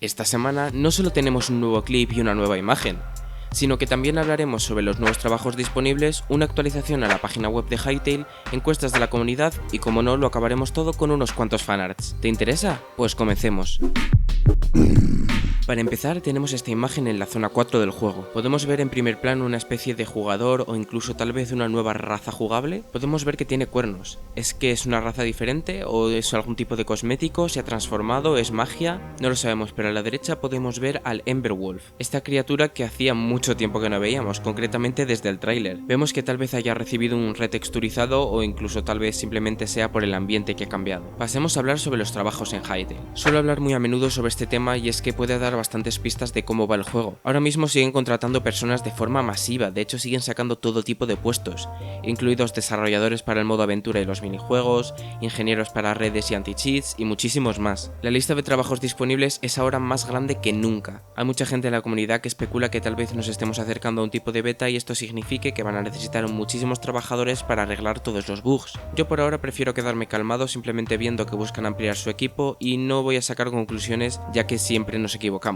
Esta semana no solo tenemos un nuevo clip y una nueva imagen, sino que también hablaremos sobre los nuevos trabajos disponibles, una actualización a la página web de Hytale, encuestas de la comunidad y, como no, lo acabaremos todo con unos cuantos fanarts. ¿Te interesa? Pues comencemos. Para empezar, tenemos esta imagen en la zona 4 del juego. Podemos ver en primer plano una especie de jugador o incluso tal vez una nueva raza jugable. Podemos ver que tiene cuernos. ¿Es que es una raza diferente o es algún tipo de cosmético? ¿Se ha transformado? ¿Es magia? No lo sabemos, pero a la derecha podemos ver al Emberwolf, esta criatura que hacía mucho tiempo que no veíamos, concretamente desde el tráiler. Vemos que tal vez haya recibido un retexturizado o incluso tal vez simplemente sea por el ambiente que ha cambiado. Pasemos a hablar sobre los trabajos en Hytale. Suelo hablar muy a menudo sobre este tema y es que puede dar bastantes pistas de cómo va el juego. Ahora mismo siguen contratando personas de forma masiva, de hecho siguen sacando todo tipo de puestos, incluidos desarrolladores para el modo aventura y los minijuegos, ingenieros para redes y anti-cheats y muchísimos más. La lista de trabajos disponibles es ahora más grande que nunca. Hay mucha gente en la comunidad que especula que tal vez nos estemos acercando a un tipo de beta y esto signifique que van a necesitar muchísimos trabajadores para arreglar todos los bugs. Yo por ahora prefiero quedarme calmado simplemente viendo que buscan ampliar su equipo y no voy a sacar conclusiones ya que siempre nos equivocamos.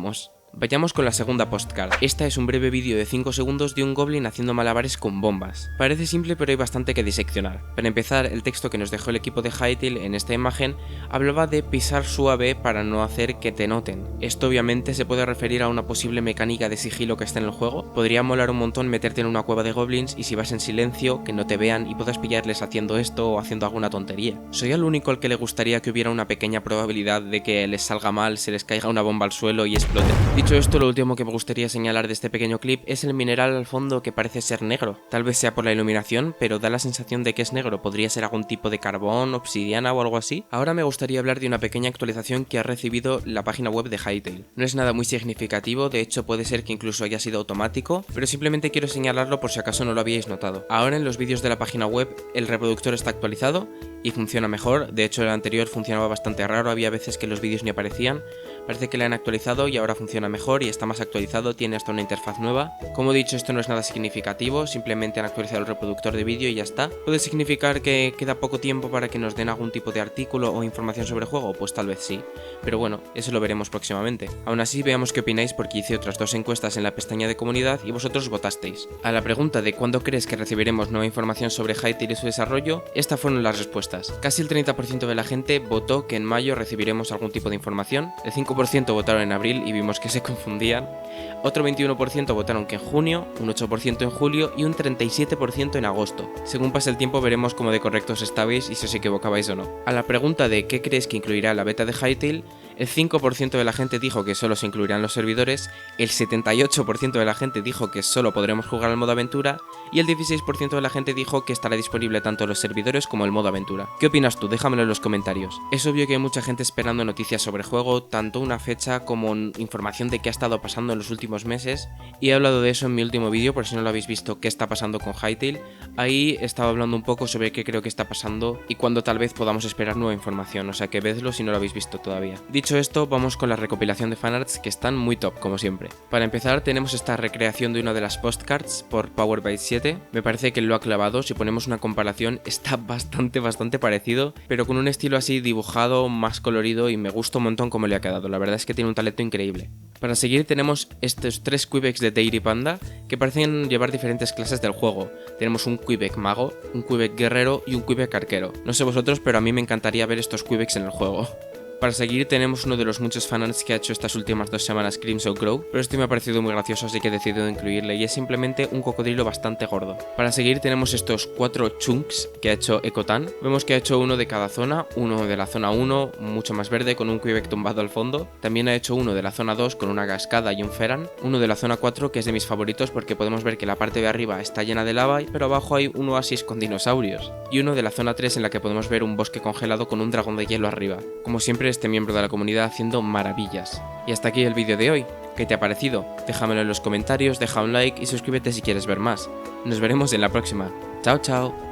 Vayamos con la segunda postcard. Esta es un breve vídeo de 5 segundos de un goblin haciendo malabares con bombas. Parece simple pero hay bastante que diseccionar. Para empezar, el texto que nos dejó el equipo de Hytale en esta imagen hablaba de pisar suave para no hacer que te noten. Esto obviamente se puede referir a una posible mecánica de sigilo que está en el juego. Podría molar un montón meterte en una cueva de goblins y si vas en silencio, que no te vean y puedas pillarles haciendo esto o haciendo alguna tontería. ¿Soy el único al que le gustaría que hubiera una pequeña probabilidad de que les salga mal, se les caiga una bomba al suelo y explote? Dicho esto, lo último que me gustaría señalar de este pequeño clip es el mineral al fondo que parece ser negro. Tal vez sea por la iluminación, pero da la sensación de que es negro. ¿Podría ser algún tipo de carbón, obsidiana o algo así? Ahora me gustaría hablar de una pequeña actualización que ha recibido la página web de Hytale. No es nada muy significativo, de hecho puede ser que incluso haya sido automático, pero simplemente quiero señalarlo por si acaso no lo habíais notado. Ahora en los vídeos de la página web el reproductor está actualizado y funciona mejor. De hecho el anterior funcionaba bastante raro, había veces que los vídeos ni aparecían. Parece que le han actualizado y ahora funciona mejor y está más actualizado, tiene hasta una interfaz nueva. Como he dicho, esto no es nada significativo, simplemente han actualizado el reproductor de vídeo y ya está. ¿Puede significar que queda poco tiempo para que nos den algún tipo de artículo o información sobre el juego? Pues tal vez sí, pero bueno, eso lo veremos próximamente. Aún así, veamos qué opináis porque hice otras 2 encuestas en la pestaña de comunidad y vosotros votasteis. A la pregunta de cuándo crees que recibiremos nueva información sobre Hytale y su desarrollo, estas fueron las respuestas. Casi el 30% de la gente votó que en mayo recibiremos algún tipo de información, el 5% votaron en abril y vimos que se confundían, otro 21% votaron que en junio, un 8% en julio y un 37% en agosto. Según pase el tiempo veremos cómo de correctos estabais y si os equivocabais o no. A la pregunta de qué crees que incluirá la beta de Hytale, el 5% de la gente dijo que solo se incluirán los servidores, el 78% de la gente dijo que solo podremos jugar al modo aventura y el 16% de la gente dijo que estará disponible tanto los servidores como el modo aventura. ¿Qué opinas tú? Déjamelo en los comentarios. Es obvio que hay mucha gente esperando noticias sobre el juego, tanto una fecha como información de qué ha estado pasando en los últimos meses, y he hablado de eso en mi último vídeo, por si no lo habéis visto, qué está pasando con Hytale. Ahí estaba hablando un poco sobre qué creo que está pasando y cuándo tal vez podamos esperar nueva información, o sea que vedlo si no lo habéis visto todavía. Dicho esto, vamos con la recopilación de fanarts que están muy top, como siempre. Para empezar, tenemos esta recreación de una de las postcards por Powerbyte 7. Me parece que lo ha clavado, si ponemos una comparación está bastante parecido, pero con un estilo así dibujado, más colorido, y me gusta un montón cómo le ha quedado. La verdad es que tiene un talento increíble. Para seguir tenemos estos 3 Quebecs de Dairy Panda que parecen llevar diferentes clases del juego. Tenemos un Quebec mago, un Quebec guerrero y un Quebec arquero. No sé vosotros, pero a mí me encantaría ver estos Quebecs en el juego. Para seguir tenemos uno de los muchos fanarts que ha hecho estas últimas 2 semanas Crimson Crow, pero este me ha parecido muy gracioso así que he decidido incluirle y es simplemente un cocodrilo bastante gordo. Para seguir tenemos estos 4 chunks que ha hecho Ekotan. Vemos que ha hecho uno de cada zona, uno de la zona 1, mucho más verde con un Quebec tumbado al fondo, también ha hecho uno de la zona 2 con una cascada y un Feran, uno de la zona 4 que es de mis favoritos porque podemos ver que la parte de arriba está llena de lava pero abajo hay un oasis con dinosaurios, y uno de la zona 3 en la que podemos ver un bosque congelado con un dragón de hielo arriba. Como siempre, este miembro de la comunidad haciendo maravillas. Y hasta aquí el vídeo de hoy. ¿Qué te ha parecido? Déjamelo en los comentarios, deja un like y suscríbete si quieres ver más. Nos veremos en la próxima. Chao, chao.